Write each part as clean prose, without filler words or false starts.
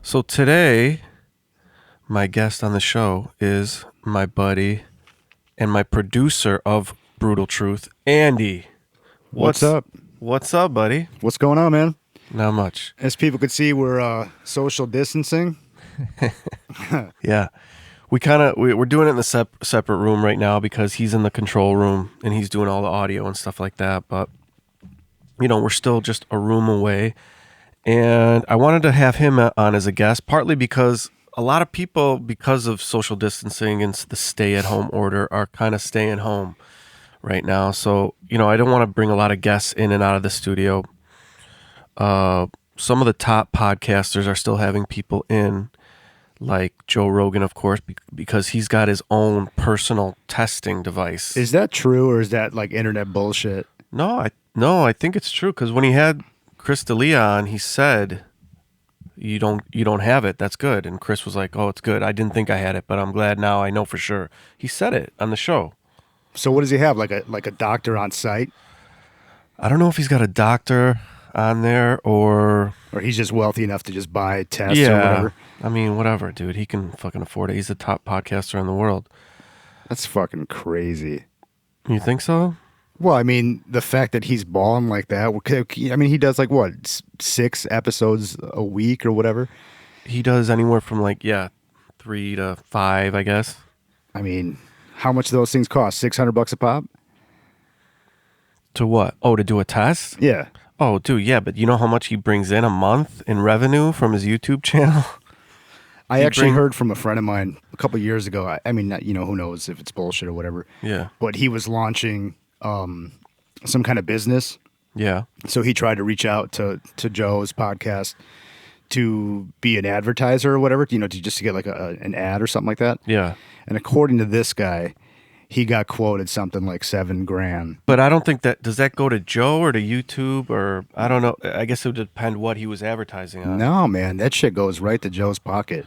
So today, my guest on the show is my buddy and my producer of Brutal Truth, Andy. What's up? What's up, buddy? What's going on, man? Not much. As people could see, we're social distancing. Yeah. We're doing it in the separate room right now because he's in the control room and he's doing all the audio and stuff like that. But, we're still just a room away. And I wanted to have him on as a guest, partly because a lot of people, because of social distancing and the stay-at-home order, are kind of staying home right now. So, I don't want to bring a lot of guests in and out of the studio. Some of the top podcasters are still having people in, like Joe Rogan, of course, because he's got his own personal testing device. Is that true, or is that like internet bullshit? No, I think it's true, because when he had Chris D'Elia on, he said, you don't have it. That's good. And Chris was like, oh, it's good. I didn't think I had it, but I'm glad now I know for sure. He said it on the show. So what does he have? Like a doctor on site? I don't know if he's got a doctor on there or he's just wealthy enough to just buy tests yeah, or whatever. I mean, whatever, dude. He can fucking afford it. He's the top podcaster in the world. That's fucking crazy. You think so? Well, I mean, the fact that he's balling like that. I mean, he does like what, 6 episodes a week or whatever. He does anywhere from 3 to 5, I guess. I mean, how much do those things cost? $600 a pop? To what? Oh, to do a test? Yeah. Oh, dude, yeah, but you know how much he brings in a month in revenue from his YouTube channel? I actually heard from a friend of mine a couple of years ago. I mean, who knows if it's bullshit or whatever. Yeah. But he was launching some kind of business. Yeah. So he tried to reach out to Joe's podcast to be an advertiser or whatever, just to get like an ad or something like that. Yeah. And according to this guy, he got quoted something like $7,000. But I don't think does that go to Joe or to YouTube, or I don't know. I guess it would depend what he was advertising on. No, man, that shit goes right to Joe's pocket.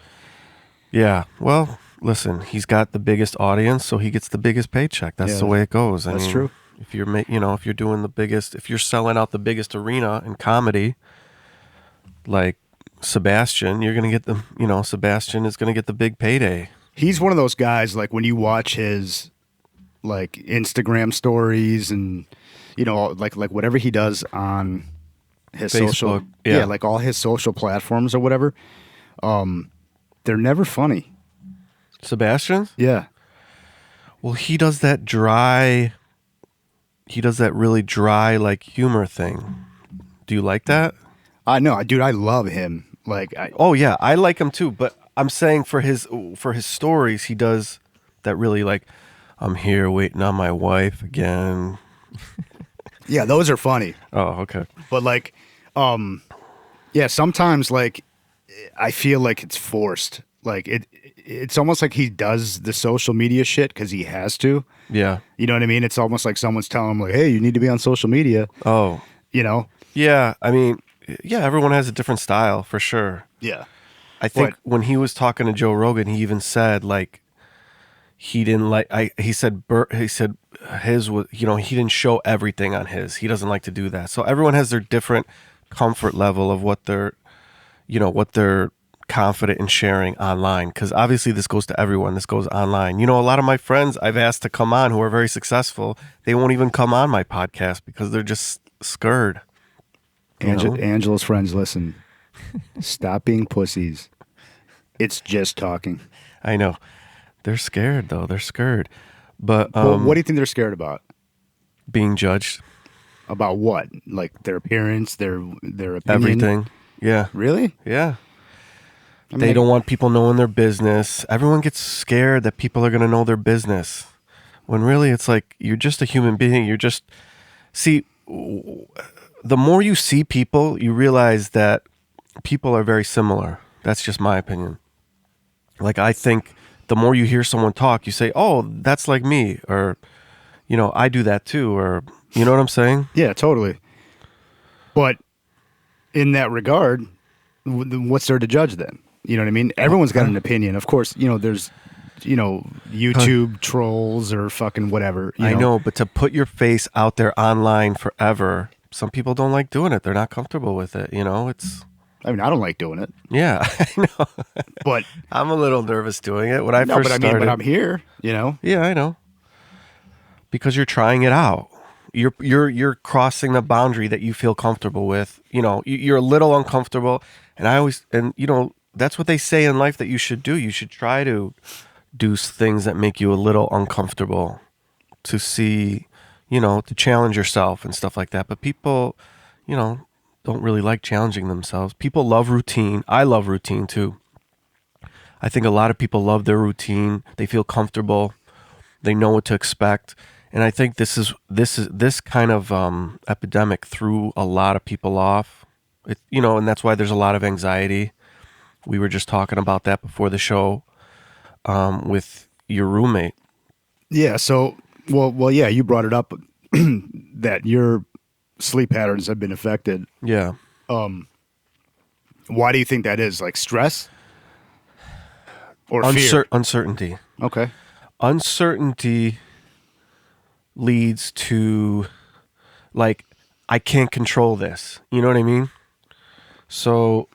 Yeah. Well, listen, he's got the biggest audience, so he gets the biggest paycheck. That's the way it goes. That's true. If you're if you're doing if you're selling out the biggest arena in comedy, like Sebastian, you're going to get Sebastian is going to get the big payday. He's one of those guys, like when you watch his like Instagram stories and like whatever he does on his Facebook, social, yeah, like all his social platforms or whatever, they're never funny. Sebastian? Yeah. Well, he does that really dry like humor thing. Do you like that? I know, dude, I love him. Oh yeah, I like him too, but I'm saying for his stories, he does that really like, I'm here waiting on my wife again. Yeah, those are funny. Oh, okay. But yeah, sometimes I feel like it's forced. Like it's almost like he does the social media shit because he has to. Yeah. You know what I mean? It's almost like someone's telling him like, hey, you need to be on social media. Oh. Yeah, I mean, yeah, everyone has a different style for sure. Yeah. I think when he was talking to Joe Rogan, he even said like he didn't like he said his was he didn't show everything on his. He doesn't like to do that. So everyone has their different comfort level of what they're confident in sharing online, because obviously this goes to everyone. This goes online. A lot of my friends I've asked to come on who are very successful, they won't even come on my podcast because they're just scared. Angela's friends, listen. Stop being pussies. It's just talking. I know. They're scared, though. They're scared. But what do you think they're scared about? Being judged. About what? Like their appearance, their opinion? Everything. Yeah. Really? Yeah. I mean, they don't want people knowing their business. Everyone gets scared that people are going to know their business. When really it's like, you're just a human being. See, the more you see people, you realize that people are very similar. That's just my opinion. Like, I think the more you hear someone talk, you say, oh, that's like me. Or, I do that too. Or, you know what I'm saying? Yeah, totally. But in that regard, what's there to judge then? You know what I mean? Everyone's got an opinion. Of course, there's, YouTube trolls or fucking whatever. I know, but to put your face out there online forever, some people don't like doing it. They're not comfortable with it. It's I mean, I don't like doing it, Yeah, I know. but I'm a little nervous doing it when I no, first but I mean, started. but I'm here, you know? Yeah, I know. Because you're trying it out. You're crossing the boundary that you feel comfortable with. You know, you're a little uncomfortable, and that's what they say in life that you should do. You should try to do things that make you a little uncomfortable to see, to challenge yourself and stuff like that. But people, don't really like challenging themselves. People love routine. I love routine too. I think a lot of people love their routine. They feel comfortable. They know what to expect. And I think this kind of epidemic threw a lot of people off. And that's why there's a lot of anxiety. We were just talking about that before the show with your roommate. Yeah. So, well, yeah, you brought it up that your sleep patterns have been affected. Yeah. Why do you think that is? Like stress or fear? Uncertainty. Okay. Uncertainty leads to, like, I can't control this. You know what I mean? So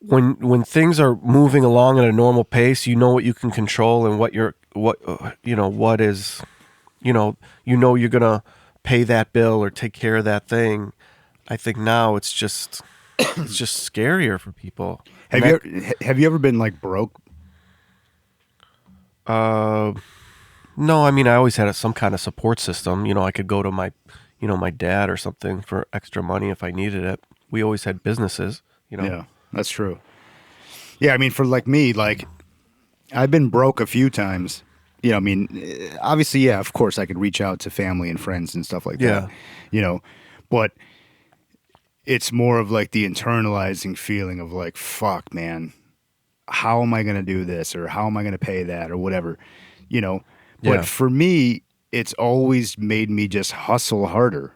when things are moving along at a normal pace, you know what you can control and what is, you're gonna pay that bill or take care of that thing. I think now it's just scarier for people. Have you ever been like broke? No, I mean, I always had some kind of support system. I could go to my dad or something for extra money if I needed it. We always had businesses, Yeah, that's true. Yeah, I mean, for like me, like I've been broke a few times. I mean, obviously, yeah, of course, I could reach out to family and friends and stuff like Yeah. that. But it's more of like the internalizing feeling of like, fuck, man, how am I going to do this or how am I going to pay that or whatever, But Yeah. for me, it's always made me just hustle harder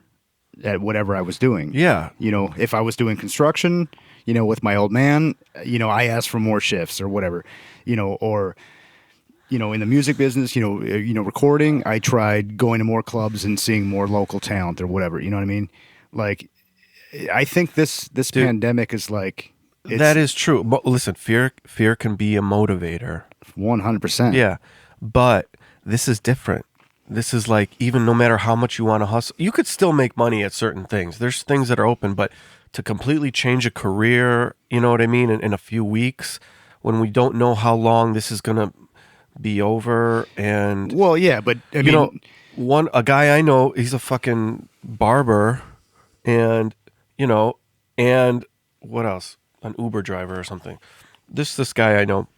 at whatever I was doing. Yeah. If I was doing construction, with my old man, I asked for more shifts or whatever, or, in the music business, recording, I tried going to more clubs and seeing more local talent or whatever. You know what I mean? Like, I think this Dude, pandemic is like, that is true. But listen, fear can be a motivator. 100%. Yeah. But this is different. This is like, even no matter how much you want to hustle, you could still make money at certain things. There's things that are open, but to completely change a career, you know what I mean, in a few weeks, when we don't know how long this is going to be over. And, Well, yeah, but I mean, a guy I know, he's a fucking barber and, and what else? An Uber driver or something. This guy I know,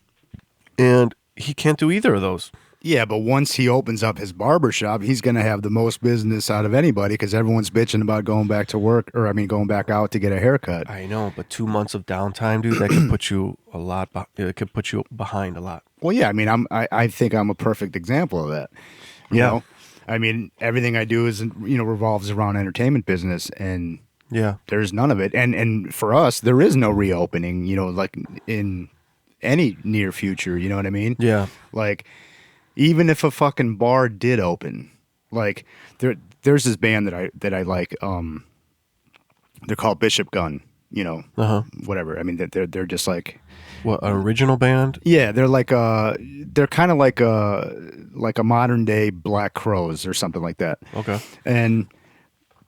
and he can't do either of those. yeah, but once he opens up his barber shop, he's going to have the most business out of anybody because everyone's bitching about going back to work going back out to get a haircut. I know, but 2 months of downtime, dude, that could put you it could put you behind a lot. Well, yeah, I mean, I think I'm a perfect example of that. You know, I mean, everything I do is revolves around entertainment business, and Yeah. there's none of it. And for us, there is no reopening. Like in any near future. You know what I mean? Yeah. Like, even if a fucking bar did open, like there's this band that I like. They're called Bishop Gun. Uh-huh. Whatever. I mean, they're just like, What, an original band? yeah, they're like they're kind of like a modern day Black Crows or something like that. Okay. And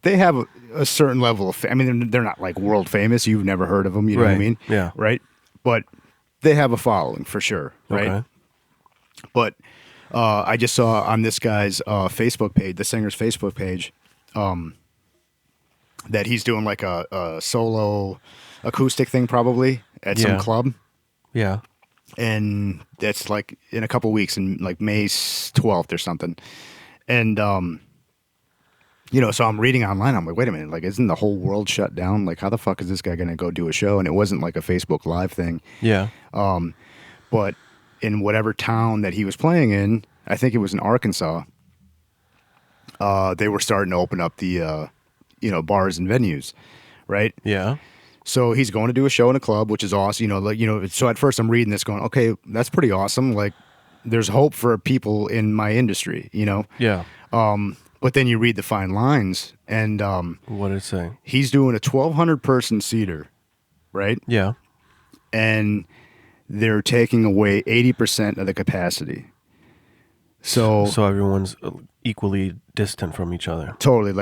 they have a certain level of. I mean, they're not like world famous. You've never heard of them. You know what I Right. mean? Yeah. Right. But they have a following for sure. Right. Okay. But I just saw on this guy's Facebook page, the singer's Facebook page, that he's doing like a solo acoustic thing probably at some Yeah. club. Yeah. And that's like in a couple weeks, in like May 12th or something. And, so I'm reading online. I'm like, wait a minute, like, isn't the whole world shut down? Like, how the fuck is this guy going to go do a show? And it wasn't like a Facebook Live thing. Yeah. But in whatever town that he was playing in, I think it was in Arkansas, they were starting to open up the, bars and venues, right? Yeah. So he's going to do a show in a club, which is awesome. So at first I'm reading this going, okay, that's pretty awesome. Like, there's hope for people in my industry, Yeah. But then you read the fine lines, and What did it say? he's doing a 1,200 person seater right? Yeah. And they're taking away 80% of the capacity. So everyone's equally distant from each other. totally,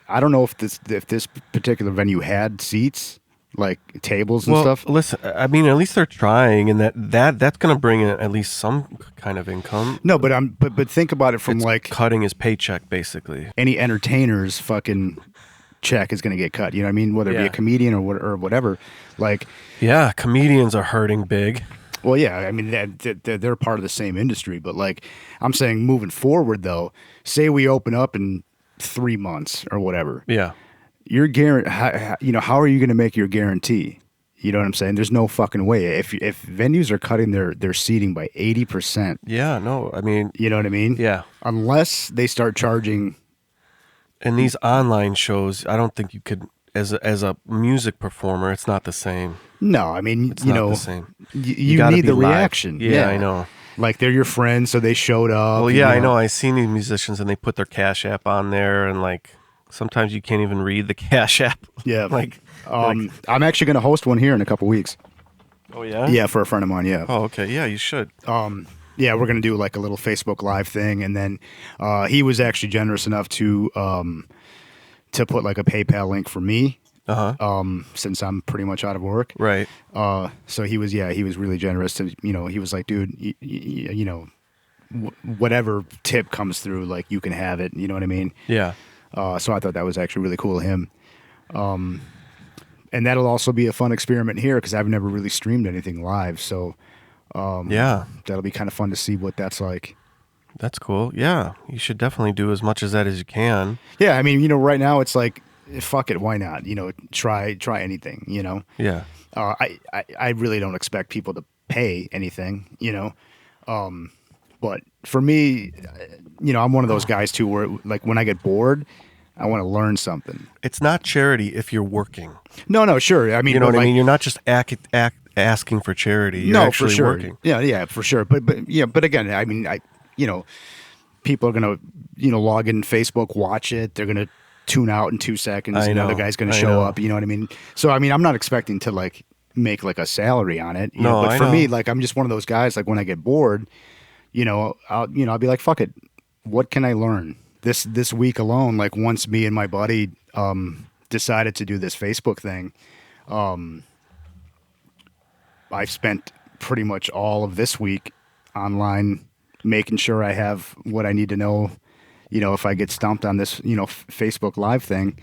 I don't know if this particular venue had seats, like tables and Well, stuff. listen, I mean, at least they're trying, and that's going to bring in at least some kind of income. No, but think about it from It's like cutting his paycheck, basically. any entertainer's fucking check is going to get cut. You know what I mean? Whether it be Yeah. a comedian or whatever. Like, Yeah, comedians are hurting big. well, yeah, I mean they're part of the same industry, but like I'm saying, moving forward though, say we open up in 3 months or whatever, Yeah. you're how are you going to make your guarantee? You know what I'm saying? There's no fucking way. If venues are cutting their seating by 80%, Yeah, no, I mean, you know what I mean? yeah. Unless they start charging. And these online shows, I don't think you could, as a music performer, it's not the same. No, I mean, It's not the same. you gotta need be the live. reaction. Yeah, I know. Like they're your friends, so they showed up. Well, you yeah, I know. I've seen these musicians, and they put their Cash App on there, and like sometimes you can't even read the Cash App. Yeah. like, I'm actually going to host one here in a couple weeks. oh yeah, Yeah, for a friend of mine. Yeah. Oh, okay, yeah, you should. Yeah, we're going to do like a little Facebook Live thing, and then he was actually generous enough to put like a PayPal link for me. Since I'm pretty much out of work. Right. So he was really generous to, he was like, dude, whatever tip comes through, like you can have it. You know what I mean? Yeah. So I thought that was actually really cool of him. And that'll also be a fun experiment here because I've never really streamed anything live. So Yeah. that'll be kind of fun to see what that's like. That's cool. Yeah, you should definitely do as much of that as you can. Yeah, I mean, right now it's like, fuck it, why not? Try anything. Yeah. I really don't expect people to pay anything. But for me, I'm one of those guys too, where like when I get bored, I want to learn something. It's not charity if you're working. No, sure. I mean, You know but what I like- mean? You're not just asking for charity. You're no, actually for sure. working. Yeah, for sure. But again, I mean, people are gonna, log in Facebook, watch it. They're gonna tune out in 2 seconds. I Another know, guy's gonna I show know. up. You know what I mean? So I mean, I'm not expecting to like make like a salary on it. No, but I for know. me, like I'm just one of those guys. Like when I get bored, I'll be like, fuck it. What can I learn this week alone? Like once me and my buddy decided to do this Facebook thing, I've spent pretty much all of this week online making sure I have what I need to know, if I get stumped on this, Facebook Live thing,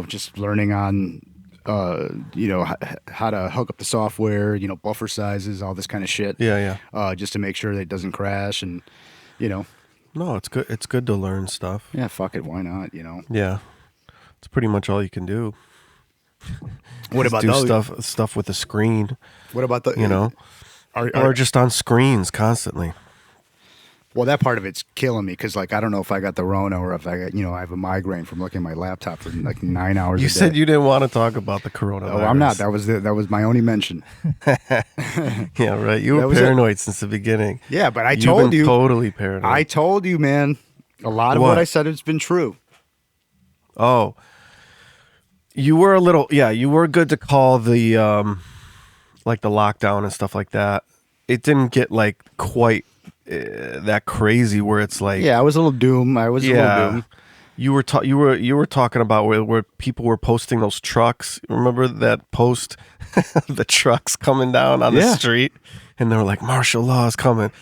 just learning on, how to hook up the software, buffer sizes, all this kind of shit. Yeah. Just to make sure that it doesn't crash and, No, it's good. It's good to learn stuff. yeah, fuck it. Why not? Yeah. It's pretty much all you can do. What Just about do those? stuff with a screen, What about the, or just on screens constantly. well, that part of it's killing me because, like, I don't know if I got the Rona or if I got, I have a migraine from looking at my laptop for like 9 hours. You a day. said you didn't want to talk about the coronavirus. Oh, I'm not. That was my only mention. Yeah, right. You That were was it. paranoid since the beginning. Yeah, but I You've told been you. totally paranoid. I told you, man. A lot of what What? I said has been true. Oh, you were a little. Yeah, you were good to call the like the lockdown and stuff like that. It didn't get like quite that crazy where it's like Yeah, I was a little doom. I was a little doom. You were talking about where people were posting those trucks. Remember that post, the trucks coming down on the Yeah. street, and they were like, "Martial law is coming."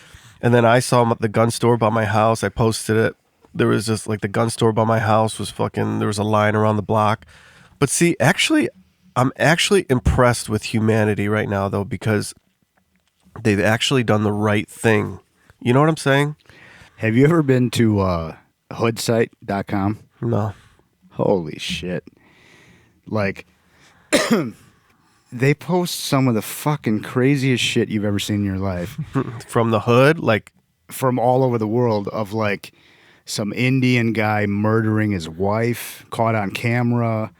And then I saw them at the gun store by my house. I posted it. There was just like the gun store by my house was fucking. There was a line around the block. But see, actually, I'm actually impressed with humanity right now, though, because they've actually done the right thing. You know what I'm saying? Have you ever been to hoodsite.com? No. Holy shit. Like, they post some of the fucking craziest shit you've ever seen in your life From the hood, like, from all over the world of like some Indian guy murdering his wife, caught on camera,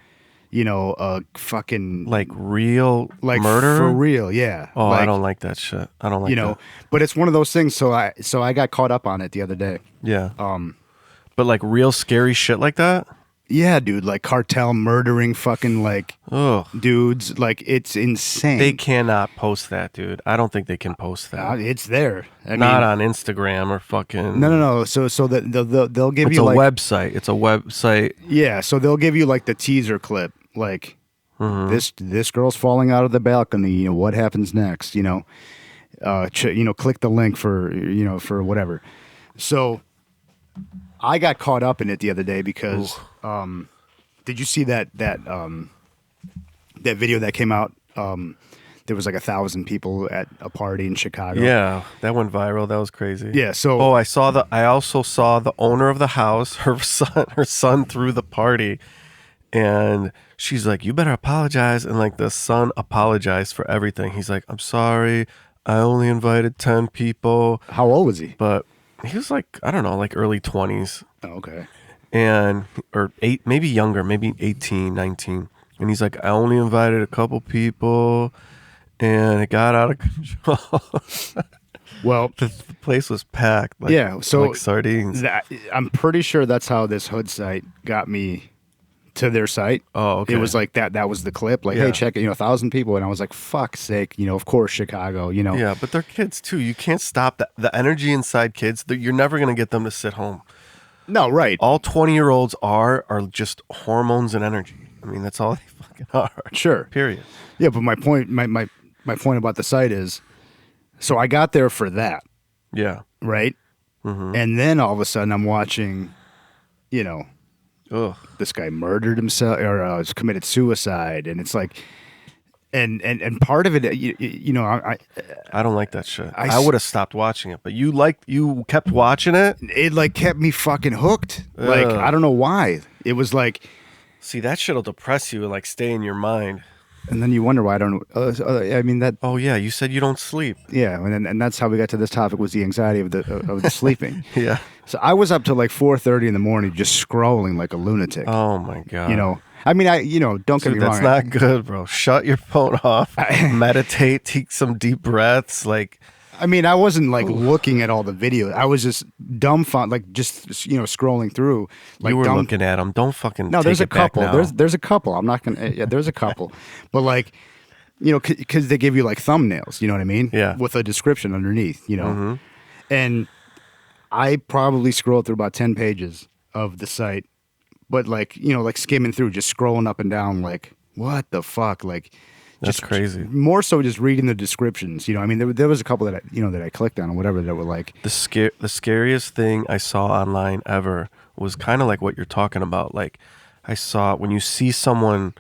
a fucking like real like murder. for real, yeah. Oh, like, I don't like that shit. I don't like that. but it's one of those things. So I got caught up on it the other day. Yeah. But like real scary shit like that? Yeah, dude, like cartel murdering fucking like Ugh. dudes. Like it's insane. They cannot post that, dude. I don't think they can post that. It's there. I Not mean, on Instagram or fucking. no. So that they'll give It's you a like website. It's a website. yeah. So they'll give you like the teaser clip, like this girl's falling out of the balcony. You know what happens next? You know, click the link for for whatever. So I got caught up in it the other day because did you see that video that came out? There was like 1,000 people at a party in Chicago. Yeah, that went viral. That was crazy. Yeah. So I also saw the owner of the house. Her son threw the party, and she's like, "You better apologize." And like the son apologized for everything. He's like, "I'm sorry. I only invited 10 people." how old was he? But he was like, I don't know, like early 20s. Oh, okay. And or eight, maybe younger, maybe 18, 19. And he's like, I only invited a couple people, and it got out of control. Well, the place was packed, like, yeah. So like sardines. I'm pretty sure that's how this hood site got me to their site. Oh, okay. It was like that. That was the clip. Like, Yeah. hey, check it. 1,000 people, and I was like, fuck's sake. Of course, Chicago. Yeah, but they're kids too. You can't stop the energy inside kids. You're never gonna get them to sit home. No, right. All 20-year-olds are just hormones and energy. I mean, that's all they fucking are. Sure. Period. Yeah, but my point, my point about the site is, so I got there for that, Yeah. right? Mm-hmm. And then all of a sudden, I'm watching, Ugh. this guy murdered himself or committed suicide, and it's like, and part of it, I don't like that shit. I I would have stopped watching it, but you kept watching it. it like kept me fucking hooked. Like Ugh. I don't know why. It was like, See, that shit'll depress you and like stay in your mind. and then you wonder why I don't. I mean that. Oh yeah, you said you don't sleep. Yeah, and that's how we got to this topic was the anxiety of the sleeping. Yeah. So I was up till like 4:30 in the morning just scrolling like a lunatic. Oh my god. I mean, don't get Dude, me that's wrong. not good, bro. Shut your phone off. Meditate. Take some deep breaths. Like, I mean, I wasn't like looking at all the videos. I was just dumbfounded, like just scrolling through. Like you were looking at them. Don't fucking. No, take there's a it back couple. now. There's a couple. I'm not gonna. Yeah, there's a couple, but like, because they give you like thumbnails. You know what I mean? Yeah. With a description underneath. Mm-hmm. And I probably scrolled through about 10 pages of the site, but like like skimming through, just scrolling up and down, like what the fuck, like. That's Just crazy. More so, just reading the descriptions. I mean, there was a couple that that I clicked on or whatever that were like The scariest thing I saw online ever was kind of like what you're talking about. Like, I saw when you see someone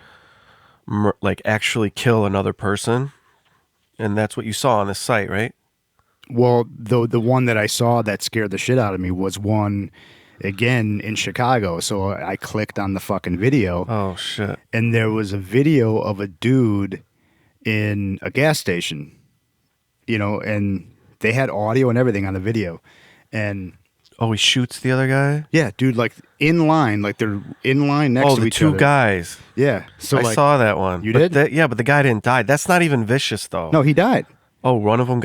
like actually kill another person, and that's what you saw on the site, right? Well, the one that I saw that scared the shit out of me was one again in Chicago. So I clicked on the fucking video, Oh shit. and there was a video of a dude in a gas station, and they had audio and everything on the video, and Oh, he shoots the other guy. yeah, dude, like in line, like they're in line next Oh, to the each two other. guys. Yeah, so I like, saw that one. You But did? yeah, but the guy didn't die. That's not even vicious though. no, he died. Oh, one of them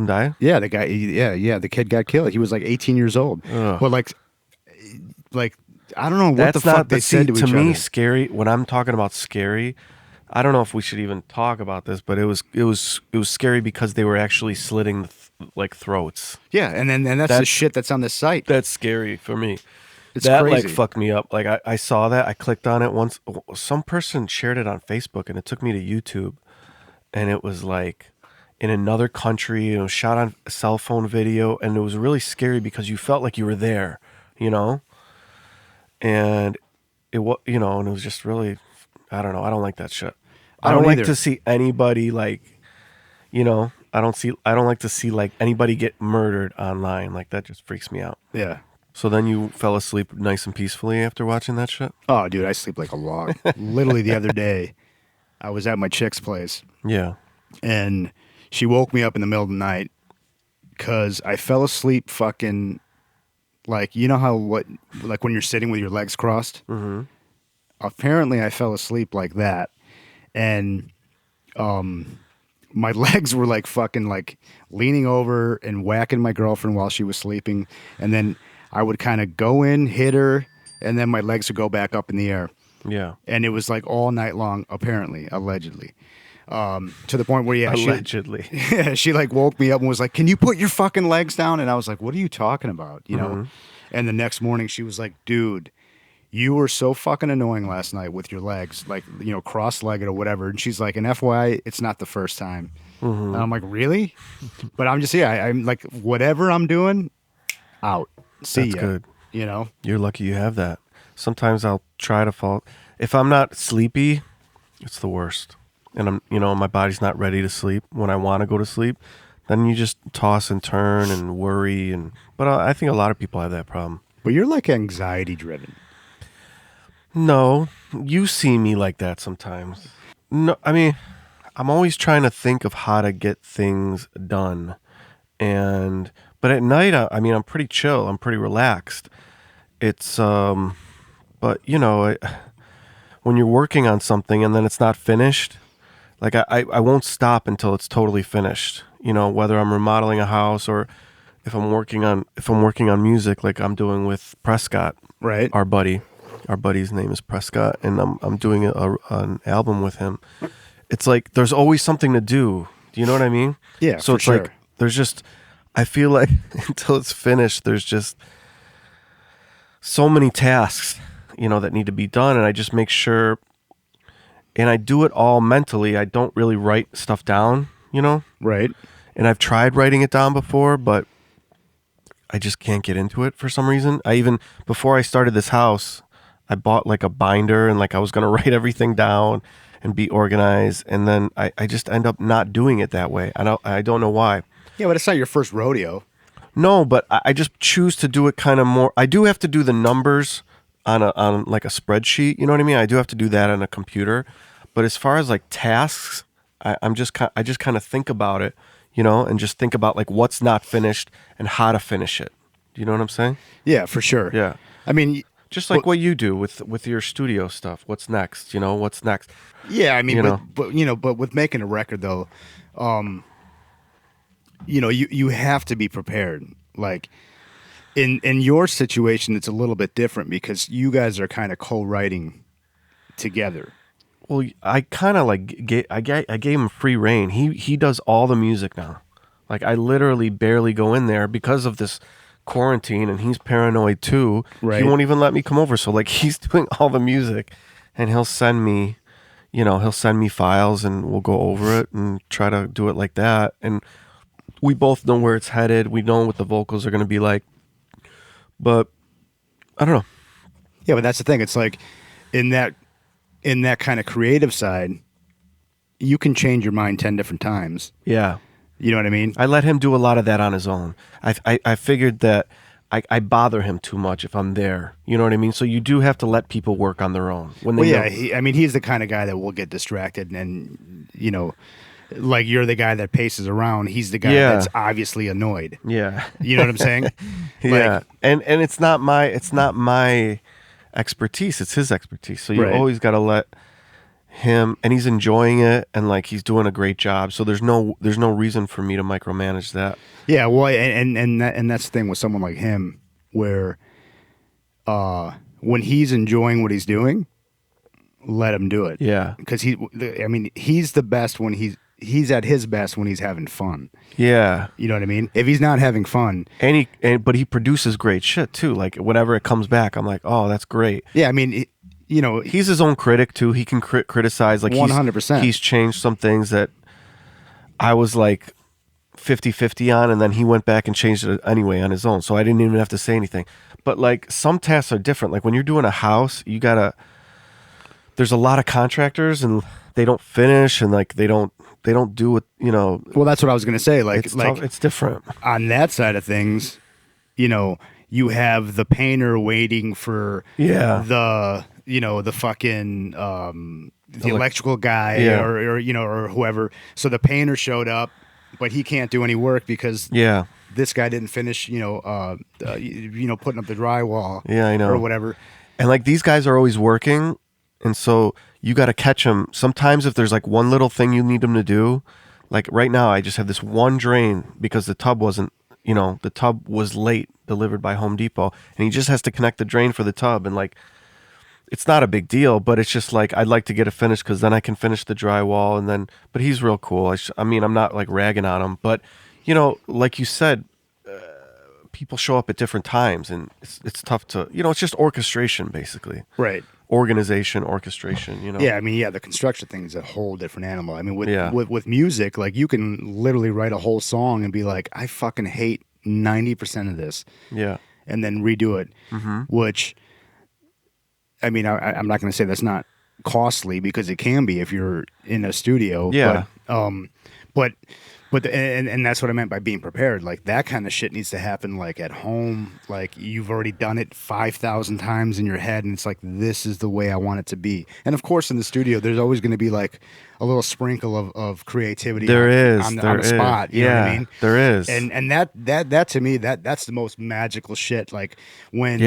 died. Yeah, the guy. Yeah, the kid got killed. He was like 18 years old. Ugh. But like I don't know what That's the fuck not. they But said see, to to each me, other. scary. When I'm talking about scary, I don't know if we should even talk about this, but it was scary because they were actually slitting like throats. Yeah, and that's the That's- shit that's on this site. That's scary for me. It's that crazy. like fucked me up. Like I saw that. I clicked on it once. Some person shared it on Facebook, and it took me to YouTube, and it was like in another country. It was shot on a cell phone video, and it was really scary because you felt like you were there, and it was, and it was just really, I don't know. I don't like that shit. I I don't don't like either. to see anybody like, I don't like to see like anybody get murdered online. Like that just freaks me out. Yeah. So then you fell asleep nice and peacefully after watching that shit? Oh, dude, I sleep like a log. Literally the other day, I was at my chick's place, Yeah. and she woke me up in the middle of the night because I fell asleep fucking like how like when you're sitting with your legs crossed. Mm-hmm. Apparently, I fell asleep like that, and my legs were like fucking like leaning over and whacking my girlfriend while she was sleeping, and then I would kind of go in, hit her, and then my legs would go back up in the air. Yeah. And it was like all night long, apparently, allegedly. To the point where, Allegedly. she like woke me up and was like, "Can you put your fucking legs down?" And I was like, "What are you talking about?" You know? And the next morning she was like, "Dude, you were so fucking annoying last night with your legs, like, you know, cross-legged or whatever." And she's like, "And FYI, it's not the first time." And I'm like, "Really?" But I'm just, I'm like, whatever I'm doing, out. See That's ya. good. You know? You're lucky you have that. Sometimes I'll try to fall. If I'm not sleepy, it's the worst. And I'm, you know, my body's not ready to sleep when I want to go to sleep. Then you just toss and turn and worry. But I think a lot of people have that problem. But you're like anxiety driven. No, you see me like that sometimes. No, I mean, I'm always trying to think of how to get things done. But at night, I mean, I'm pretty chill. I'm pretty relaxed. It's, but you know, when you're working on something and then it's not finished, like I won't stop until it's totally finished. You know, whether I'm remodeling a house or if I'm working on music, like I'm doing with Prescott, Right. our buddy. Our buddy's name is Prescott, and I'm doing an album with him. It's like there's always something to do. Do you know what I mean? Yeah, So for it's sure. like there's just, I feel like until it's finished, there's just so many tasks, you know, that need to be done, and I just make sure, and I do it all mentally. I don't really write stuff down, you know? Right. And I've tried writing it down before, but I just can't get into it for some reason. Before I started this house, I bought like a binder and like I was going to write everything down and be organized. And then I just end up not doing it that way. I don't know why. Yeah, but it's not your first rodeo. No, but I just choose to do it kind of more. I do have to do the numbers on like a spreadsheet. You know what I mean? I do have to do that on a computer. But as far as like tasks, I just kind of think about it, you know, and just think about like what's not finished and how to finish it. Do you know what I'm saying? Yeah, for sure. Yeah. I mean, Just like what you do with your studio stuff. What's next? You know, what's next? yeah, I mean, You know. but with making a record though, you know, you have to be prepared. Like in your situation, it's a little bit different because you guys are kind of co-writing together. Well, I kind of like I gave him free reign. He does all the music now. Like I literally barely go in there because of this quarantine, and he's paranoid too. Right. He won't even let me come over. So like he's doing all the music, and he'll send me files, and we'll go over it and try to do it like that. And we both know where it's headed. We know what the vocals are going to be like. But I don't know. Yeah, but that's the thing. It's like in that kind of creative side, you can change your mind 10 different times. Yeah. You know what I mean? I let him do a lot of that on his own. I figured that I bother him too much if I'm there. You know what I mean? So you do have to let people work on their own. When they Well, yeah, he's the kind of guy that will get distracted and, you know, like you're the guy that paces around. He's the guy that's obviously annoyed. Yeah. You know what I'm saying? Yeah. And it's not my expertise. It's his expertise. So you Right. always got to let him, and he's enjoying it, and like he's doing a great job. So there's no reason for me to micromanage that. Yeah, well, and that's the thing with someone like him, where when he's enjoying what he's doing, let him do it. Yeah. Because he's the best when he's at his best when he's having fun. Yeah. You know what I mean? If he's not having fun, But he produces great shit too. Like whenever it comes back, I'm like, oh, that's great. yeah, I mean, you know, He's his own critic too. He can criticize. Like 100%. He's changed some things that I was like 50-50 on, and then he went back and changed it anyway on his own. So I didn't even have to say anything. But like some tasks are different. Like when you're doing a house, there's a lot of contractors, and they don't finish, and like they don't do what, you know. well, that's what I was gonna say. Like, It's tough. It's different. on that side of things, you know, you have the painter waiting for Yeah. the fucking the electrical guy Yeah. or you know, or whoever. So the painter showed up, but he can't do any work because Yeah. this guy didn't finish, putting up the drywall. Yeah, I know. Or whatever. And like these guys are always working, and so you got to catch them. Sometimes if there's like one little thing you need them to do, like right now I just have this one drain because the tub wasn't, the tub was late delivered by Home Depot, and he just has to connect the drain for the tub, and like it's not a big deal, but it's just like I'd like to get it finished because then I can finish the drywall, and then. But he's real cool. I mean, I'm not like ragging on him, but like you said, people show up at different times, and it's tough to it's just orchestration basically, Right. organization, orchestration. Yeah, I mean, the construction thing is a whole different animal. I mean, Yeah. with music, like you can literally write a whole song and be like, I fucking hate 90% of this, Yeah. and then redo it, which, I mean, I'm not going to say that's not costly because it can be if you're in a studio. Yeah. But and that's what I meant by being prepared. Like that kind of shit needs to happen like at home. Like you've already done it 5,000 times in your head, and it's like this is the way I want it to be. And of course, in the studio, there's always going to be like a little sprinkle of creativity. There is on the spot. You know what I mean? There is. And that to me that's the most magical shit. Like when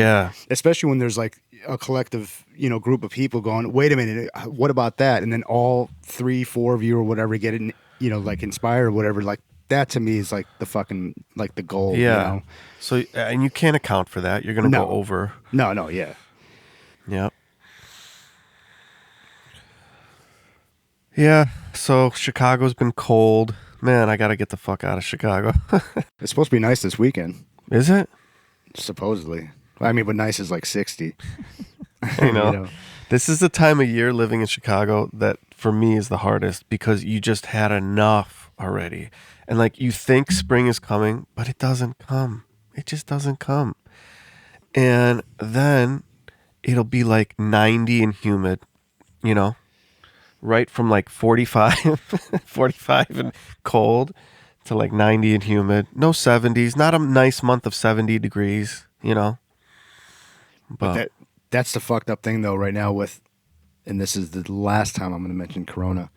especially when there's like a collective group of people going, wait a minute, what about that? And then all 3-4 of you or whatever get it. Like inspired or whatever, like that to me is like the fucking, like the goal. Yeah. So, and you can't account for that. You're going to go over. No, yeah. Yep. Yeah. So Chicago's been cold. Man, I got to get the fuck out of Chicago. It's supposed to be nice this weekend. Is it? Supposedly. I mean, but nice is like 60. I know. This is the time of year living in Chicago that for me is the hardest because you just had enough already. And like you think spring is coming, but it doesn't come. It just doesn't come. And then it'll be like 90 and humid, right from like 45, 45 and cold to like 90 and humid. No 70s, not a nice month of 70 degrees, But that's the fucked up thing though right now with, and this is the last time I'm going to mention Corona.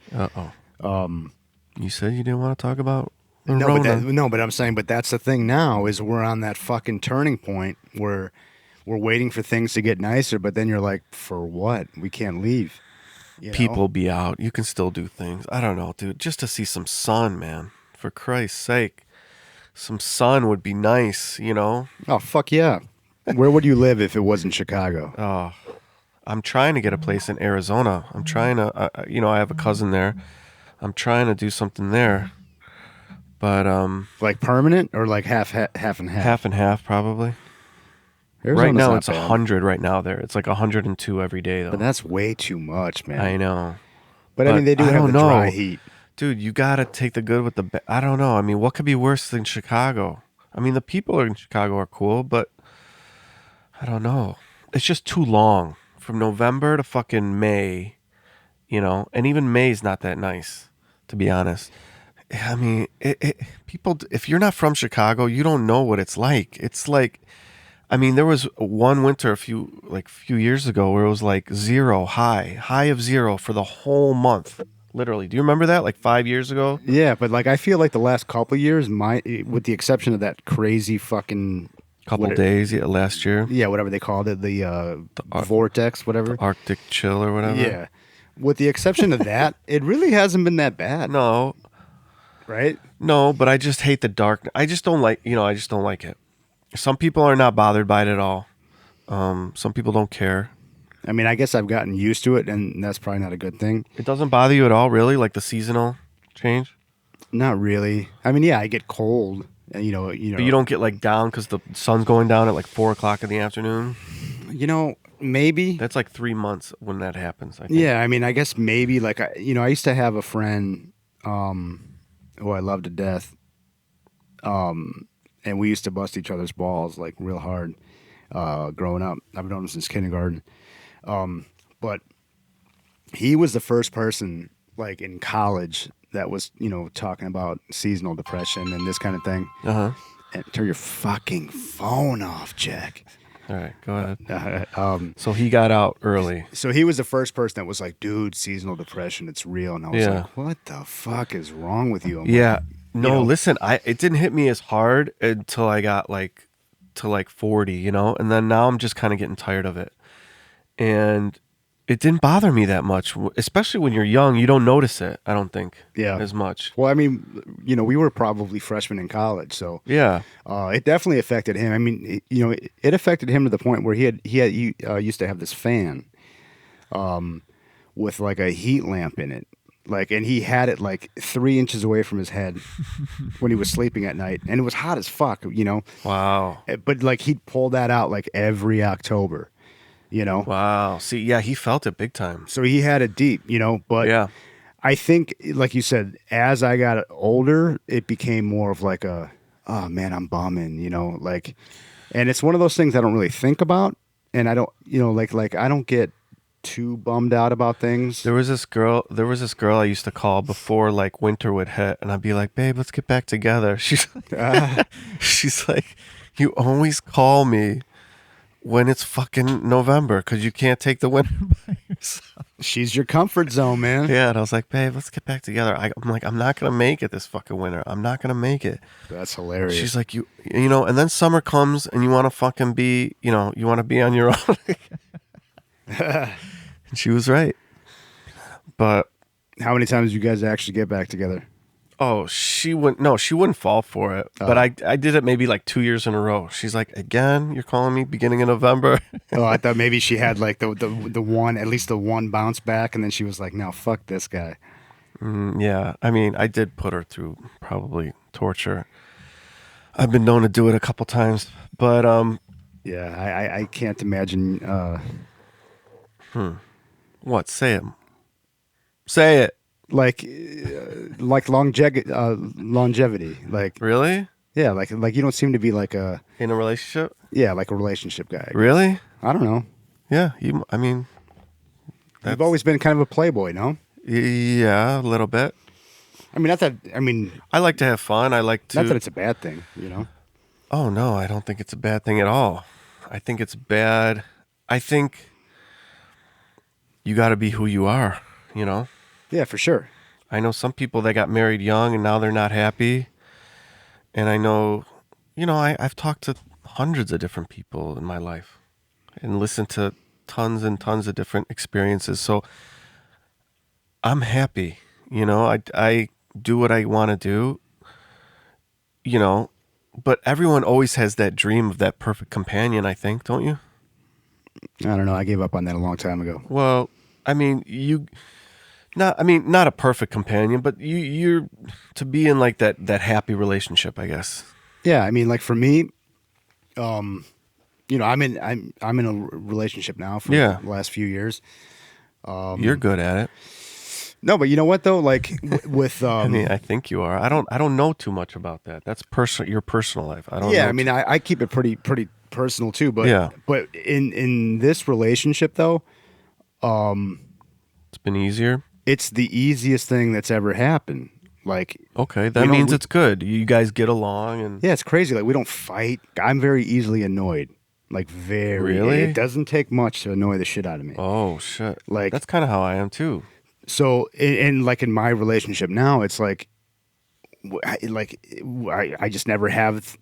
You said you didn't want to talk about Corona. No, but I'm saying, but that's the thing now is we're on that fucking turning point where we're waiting for things to get nicer, but then you're like, for what? We can't leave. People be out. You can still do things. I don't know, dude. Just to see some sun, man. For Christ's sake. Some sun would be nice, Oh, fuck yeah. Where would you live if it wasn't Chicago? Oh, I'm trying to get a place in Arizona. I'm trying to, I have a cousin there. I'm trying to do something there, but like permanent or like half and half. Half and half probably. Arizona's right now not it's bad. 100 right now there. It's like 102 every day though. But that's way too much, man. I know. But I mean, they do have the dry heat. Dude, you got to take the good with the bad. I don't know. I mean, what could be worse than Chicago? I mean, the people in Chicago are cool, but I don't know. It's just too long. From November to fucking May, and even May's not that nice, to be honest. I mean, people, if you're not from Chicago, you don't know what it's like. It's like, I mean, there was one winter a few years ago where it was like high of 0 for the whole month. Literally. Do you remember that? Like 5 years ago? Yeah, but like I feel like the last couple of years, with the exception of that crazy fucking days last year. Yeah, whatever they called it, the vortex, whatever. The Arctic chill or whatever. Yeah. With the exception of that, it really hasn't been that bad. No. Right? No, but I just hate the dark. I just don't like, I just don't like it. Some people are not bothered by it at all. Some people don't care. I mean, I guess I've gotten used to it, and that's probably not a good thing. It doesn't bother you at all, really? Like the seasonal change? Not really. I mean, yeah, I get cold. But you don't get like down because the sun's going down at like 4 o'clock in the afternoon. Maybe that's like 3 months when that happens. I think. Yeah, I mean, I guess maybe like I used to have a friend who I loved to death, and we used to bust each other's balls like real hard growing up. I've known him since kindergarten, but he was the first person like in college that was, talking about seasonal depression and this kind of thing. Uh-huh. And turn your fucking phone off, Jack. All right, go ahead. So he got out early. So he was the first person that was like, dude, seasonal depression, it's real. And I was like, what the fuck is wrong with you? Listen, it didn't hit me as hard until I got to 40, and then now I'm just kind of getting tired of it. And it didn't bother me that much, especially when you're young. You don't notice it, I don't think, Yeah. as much. Well, I mean, we were probably freshmen in college, so Yeah. it definitely affected him. I mean, it affected him to the point where he used to have this fan, with like a heat lamp in it, like, and he had it like 3 inches away from his head when he was sleeping at night, and it was hot as fuck. Wow. But like he'd pull that out like every October. Wow. See, yeah, he felt it big time. So he had it deep. But Yeah. I think, like you said, as I got older, it became more of like oh man, I'm bumming, like, and it's one of those things I don't really think about, and I don't, like I don't get too bummed out about things. There was this girl I used to call before like winter would hit, and I'd be like, "Babe, let's get back together." She's like, "You always call me when it's fucking November because you can't take the winter by yourself." She's your comfort zone, man. Yeah, and I was like, "Babe, let's get back together." I'm like, "I'm not gonna make it this fucking winter. I'm not gonna make it." That's hilarious. She's like, and then summer comes and you want to fucking be, you want to be on your own. And she was right. But How many times did you guys actually get back together? oh, she wouldn't fall for it. But I did it maybe like 2 years in a row. She's like, "Again, you're calling me beginning of November?" Oh, I thought maybe she had like the one, at least the one bounce back, and then she was like, "No, fuck this guy." Yeah, I mean, I did put her through probably torture. I've been known to do it a couple times, but Yeah, I can't imagine. what? Say it. Say it. Like longevity. Like, Really? yeah, like you don't seem to be like a In a relationship? like a relationship guy. Really? I don't know. Yeah. I mean, You've always been kind of a playboy, no? yeah, a little bit. I mean, not that. I mean, I like to have fun. I like to. not that it's a bad thing. Oh no, I don't think it's a bad thing at all. I think it's bad. I think you got to be who you are. Yeah, for sure. I know some people that got married young and now they're not happy. And I know, I've talked to hundreds of different people in my life and listened to tons and tons of different experiences. So I'm happy. I do what I want to do, but everyone always has that dream of that perfect companion, I think, don't you? I don't know. I gave up on that a long time ago. Well, I mean, not a perfect companion, but you're to be in like that happy relationship, I guess. Yeah, I mean, like for me, I'm in a relationship now for Yeah. the last few years. You're good at it. No, but you know what though? Like with I mean, I think you are. I don't know too much about that. That's your personal life. I don't know. yeah, I mean, I keep it pretty personal too. But Yeah. but in this relationship though, It's been easier. it's the easiest thing that's ever happened. Like, Okay, that means it's good. You guys get along and yeah, it's crazy. Like we don't fight. I'm very easily annoyed. Like very. Really? It doesn't take much to annoy the shit out of me. oh shit. Like- that's kind of how I am too. So, in like in my relationship now, it's like, I just never have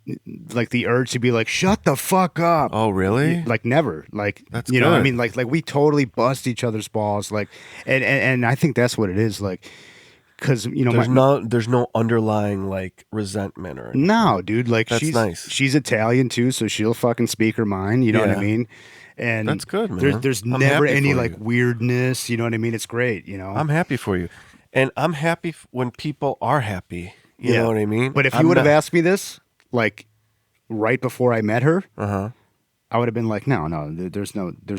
like the urge to be like, shut the fuck up. Oh really? Like never. Like That's I good. mean, like we totally bust each other's balls. Like, and I think that's what it is. Like, because There's no underlying like resentment or anything. no, dude. Like That's she's nice. she's Italian too, so she'll fucking speak her mind. You know what I Yeah. mean? And That's good, man. There's I'm never happy any for like you. weirdness. You know what I mean? It's great. I'm happy for you, and I'm happy when people are happy. You Yeah. know what I mean? But if you would have asked me this, like right before I met her, I would have been like, no, there's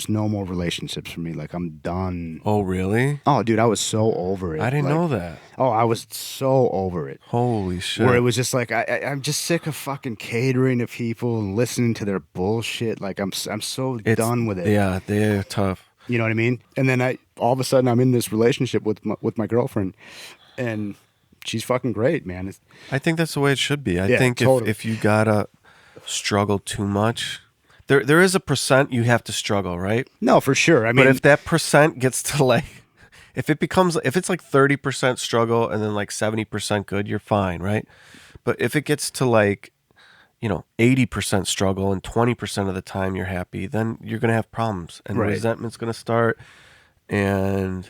no more relationships for me. Like I'm done. Oh really? Oh, dude, I was so over it. I didn't Like, know that. Oh, I was so over it. Holy shit! Where it was just like I'm just sick of fucking catering to people and listening to their bullshit. Like I'm so done with it. Yeah, they're tough. You know what I mean? And then all of a sudden I'm in this relationship with my girlfriend, and she's fucking great, man. I think that's the way it should be. I Yeah, think totally. if you gotta struggle too much, there is a percent you have to struggle, right? No, for sure. I mean, But if that percent gets to like, if it's like 30% struggle and then like 70% good, you're fine, right? But if it gets to like, 80% struggle and 20% of the time you're happy, then you're gonna have problems and Right. resentment's gonna start, And,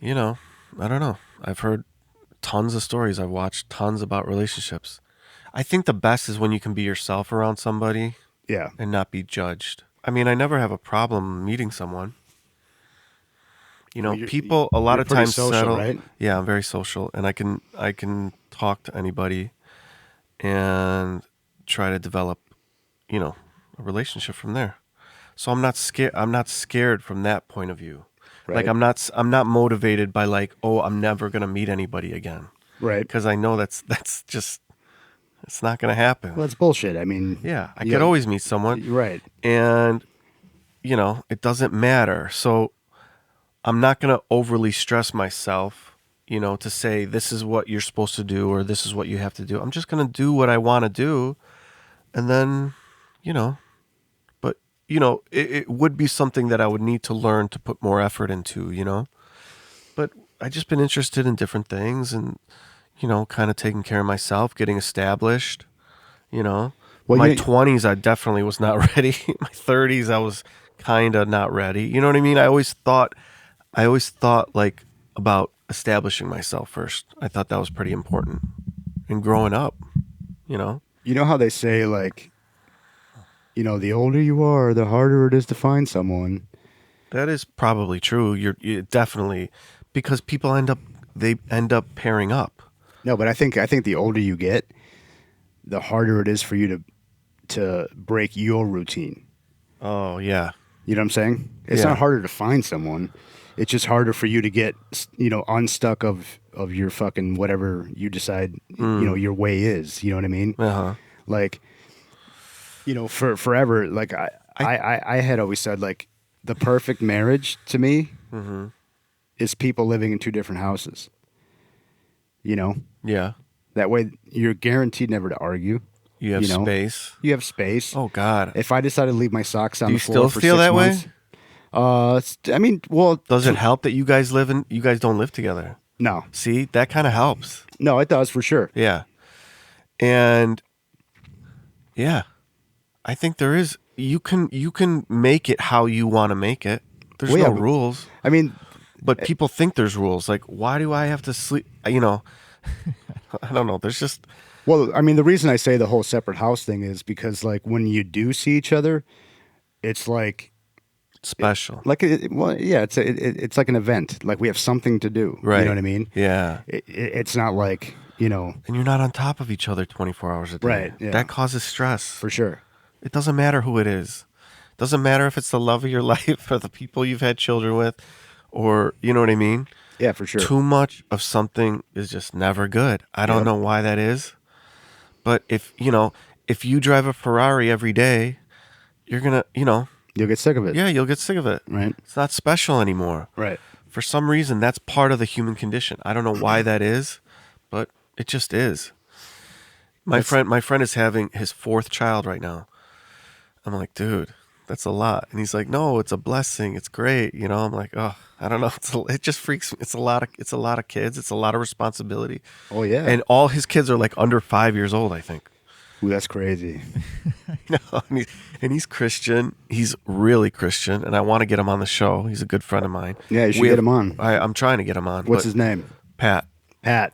you know, I don't know. I've heard tons of stories. I've watched tons about relationships. I think the best is when you can be yourself around somebody Yeah. and not be judged. I mean, I never have a problem meeting someone. You know, Well, people a lot you're of pretty times social, settle. right? Yeah, I'm very social, and I can talk to anybody and try to develop, you know, a relationship from there. So I'm not scared. I'm not scared from that point of view. Like Right. I'm not motivated by like, oh, I'm never gonna meet anybody again, Right. because I know that's just it's not gonna happen. Well, that's bullshit. I mean, Yeah, I yeah, could always meet someone, right. and you know, it doesn't matter. So I'm not going to overly stress myself, you know, to say this is what you're supposed to do or this is what you have to do. I'm just going to do what I want to do. And then, you know, but, you know, it would be something that I would need to learn to put more effort into, you know. But I just been interested in different things and, you know, kind of taking care of myself, getting established, you know. Well, My you 20s, I definitely was not ready. My 30s, I was kind of not ready. You know what I mean? I always thought like about establishing myself first. I thought that was pretty important. And growing up, you know. you know how they say like, the older you are, the harder it is to find someone. That is probably true. You definitely, because people they end up pairing up. No, but I think the older you get, the harder it is for you to break your routine. Oh yeah. You know what I'm saying? It's Yeah. not harder to find someone. It's just harder for you to get, unstuck of your fucking whatever you decide, your way is. You know what I mean? Uh-huh. Like, for forever, like I had always said, like, the perfect marriage to me is people living in two different houses. You know, Yeah. that way you're guaranteed never to argue. You have You know? space. You have space. Oh God. If I decide to leave my socks on Do the you floor still for feel 6 that way? months, I mean, well, Does it help that you guys don't live together? no, See, that kind of helps. no, it does for sure. Yeah. And yeah, I think there is you can make it how you want to make it. There's Well, yeah, no but- rules. I mean, But people think there's rules. Like, why do I have to sleep? You know, I don't know. There's just well, I mean, the reason I say the whole separate house thing is because, like, when you do see each other, it's like, special. well, yeah, it's like an event. Like, we have something to do. Right. You know what I mean? Yeah. It's not like, And you're not on top of each other 24 hours a day. Right, yeah. That causes stress. for sure. It doesn't matter who it is. Doesn't matter if it's the love of your life or the people you've had children with, or you know what I mean. Yeah, for sure. Too much of something is just never good. I don't Yep. know why that is. But if you drive a Ferrari every day, you're going to, You'll get sick of it. yeah, you'll get sick of it. Right. It's not special anymore. Right. For some reason, that's part of the human condition. I don't know why that is, but it just is. My friend is having his 4th child right now. I'm like, dude, that's a lot. And he's like, no, it's a blessing. It's great. I'm like, oh, I don't know. It just freaks me. It's a lot of kids. It's a lot of responsibility. Oh yeah. And all his kids are like under 5 years old, I think. Ooh, that's crazy. And he's Christian. He's really Christian, and I want to get him on the show. He's a good friend of mine. Yeah, you should get him on. I'm trying to get him on. What's but his name? Pat. Pat.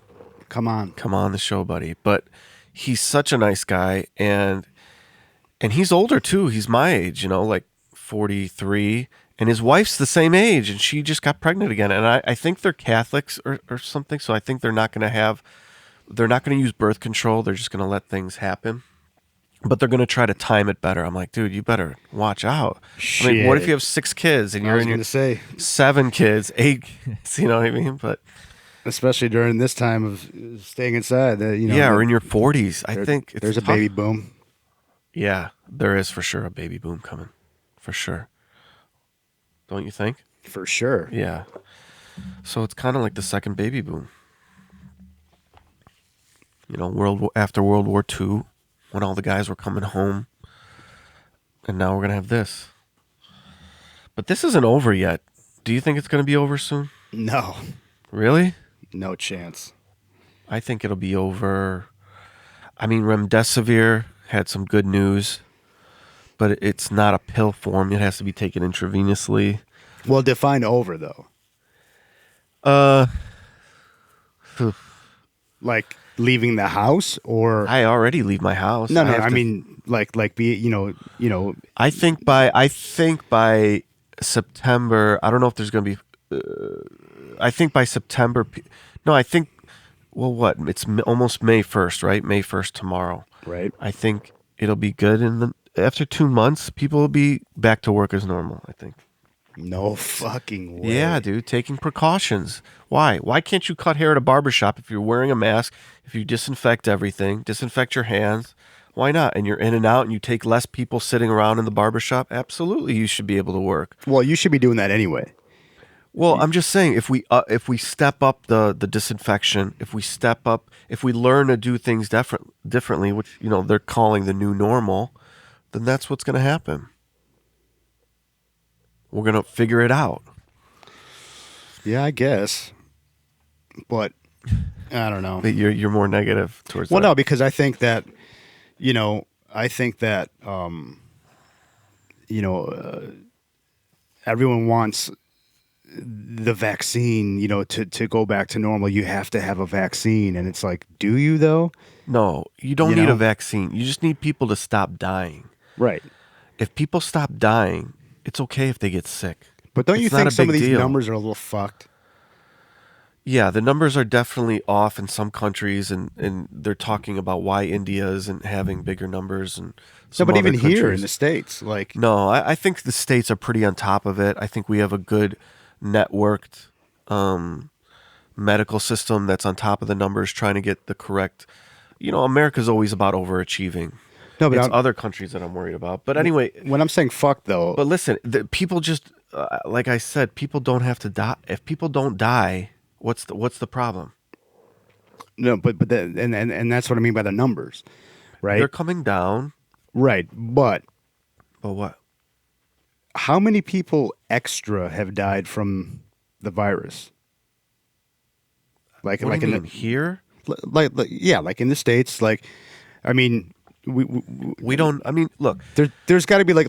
Come on. Come on the show, buddy. But he's such a nice guy, and he's older too. He's my age, like 43, and his wife's the same age, and she just got pregnant again. And I think they're Catholics or something, so I think they're not going to use birth control. They're just going to let things happen. But they're going to try to time it better. I'm like, dude, you better watch out. I mean, what if Shit. you have 6 kids and I you're was in going your to say, 7 kids, 8 kids, you know what I mean? But especially during this time of staying inside, yeah, or in your 40s. I think it's there's a tough. baby boom. Yeah, there is for sure a baby boom coming. For sure. Don't you think? For sure. Yeah. So it's kind of like the second baby boom. After World War II, when all the guys were coming home, and now we're going to have this. But this isn't over yet. Do you think it's going to be over soon? No. Really? No chance. I think it'll be over. I mean, Remdesivir had some good news, but it's not a pill form. It has to be taken intravenously. Well, define over though. Uh, Like leaving the house or I already leave my house. no, I no. have I to. mean, like be I think by September. I don't know if there's going to be. I think by September. No, I think. Well, what? It's almost May 1st, right? May 1st tomorrow. right. I think it'll be good, and then after 2 months, people will be back to work as normal. I think. No fucking way. Yeah, dude, taking precautions. Why? Why can't you cut hair at a barber shop if you're wearing a mask, if you disinfect everything, disinfect your hands? Why not? And you're in and out and you take less people sitting around in the barber shop? Absolutely, you should be able to work. Well, you should be doing that anyway. Well, I'm just saying if we step up the disinfection, if we step up, if we learn to do things differently, which they're calling the new normal, then that's what's going to happen. We're going to figure it out. Yeah, I guess. But I don't know. But you're more negative towards Well, that. no, because I think that, I think that, everyone wants the vaccine, to go back to normal. You have to have a vaccine. And it's like, do you though? No, you don't You need know? a vaccine. You just need people to stop dying. Right. If people stop dying, it's okay if they get sick. But don't you It's not think a some of big these deal. numbers are a little fucked? Yeah, the numbers are definitely off in some countries, and they're talking about why India isn't having bigger numbers and No, some but other even here in countries. the States, like, No, I think the states are pretty on top of it. I think we have a good networked medical system that's on top of the numbers, trying to get the correct. America's always about overachieving. no, but It's I'm, other countries that I'm worried about. But anyway, when I'm saying fuck though, but listen, people just like I said, people don't have to die. If people don't die, what's the problem? no, but and that's what I mean by the numbers, right? They're coming down. Right. But But what? how many people extra have died from the virus? Like, What like do you in mean here? yeah, like in the States, like, I mean, We don't. I mean, look. there's got to be like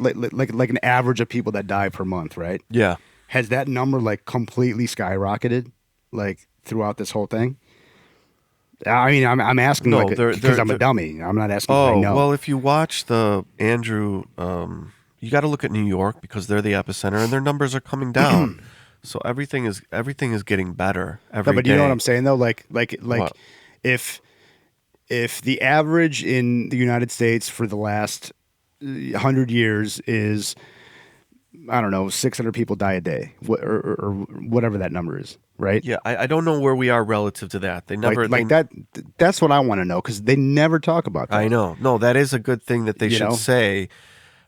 an average of people that die per month, right? Yeah. Has that number like completely skyrocketed, like throughout this whole thing? I mean, I'm asking No, like because I'm a dummy. I'm not asking. Oh I know. well, if you watch the Andrew, you got to look at New York because they're the epicenter, and their numbers are coming down. So everything is getting better every No, but day. you know what I'm saying though, like What? if the average in the United States for the last 100 years is, I don't know, 600 people die a day, or whatever that number is, right? Yeah, I don't know where we are relative to that. They never like they- that. That's what I want to know because they never talk about that. I know. No, that is a good thing that they You should know? say.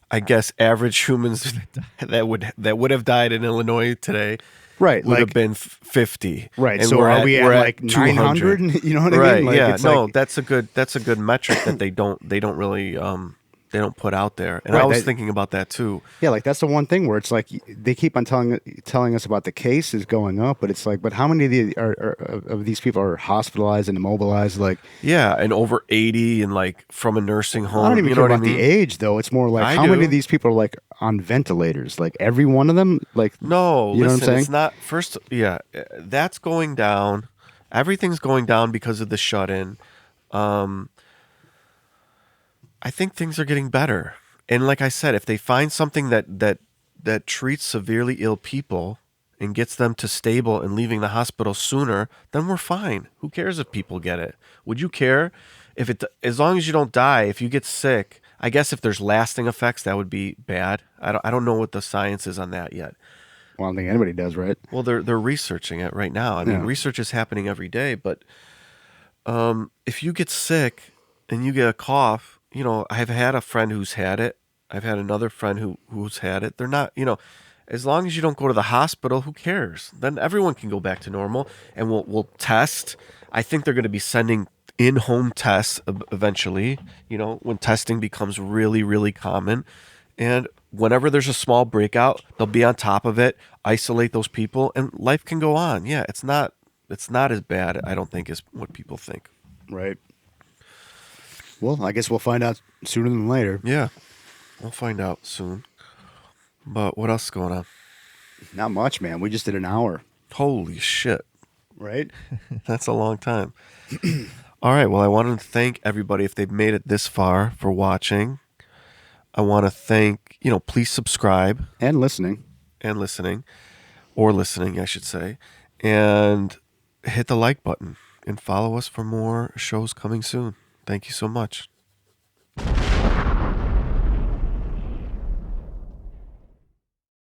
I guess average humans that would have died in Illinois today Right, would have like been 50. right. And So we're are we at we're like 200. 900? You know what I Right? mean? Like, Yeah. it's No, like, that's a good metric that they don't really they don't put out there. And Right, I was that- thinking about that too. yeah, like that's the one thing where it's like they keep on telling us about the cases going up, but it's like, but how many of of these people are hospitalized and immobilized? Like, Yeah, and over 80 and like from a nursing home. I don't even you care know what about I mean? the age though. It's more like I how many do. of these people are like on ventilators? Like every one of them? Like No, you know listen, what I'm saying? it's not first. Yeah, that's going down. Everything's going down because of the shut-in. I think things are getting better. And like I said, if they find something that treats severely ill people and gets them to stable and leaving the hospital sooner, then we're fine. Who cares if people get it? Would you care if it as long as you don't die, if you get sick? I guess if there's lasting effects, that would be bad. I don't know what the science is on that yet. Well, I don't think anybody does, right? Well, they're researching it right now. I mean, Yeah. research is happening every day. But if you get sick and you get a cough, I've had a friend who's had it. I've had another friend who's had it. They're not, as long as you don't go to the hospital, who cares? Then everyone can go back to normal, and we'll test. I think they're going to be sending in-home tests eventually. When testing becomes really, really common, and whenever there's a small breakout, they'll be on top of it, isolate those people, and life can go on. Yeah, it's not as bad, I don't think, as what people think. Right. Well, I guess we'll find out sooner than later. Yeah, we'll find out soon. But what else is going on? Not much, man. We just did an hour, Holy shit. right? That's a long time. All right. Well, I want to thank everybody if they've made it this far for watching. I want to thank, please subscribe And listening. and listening, or listening, I should say, and hit the like button and follow us for more shows coming soon. Thank you so much.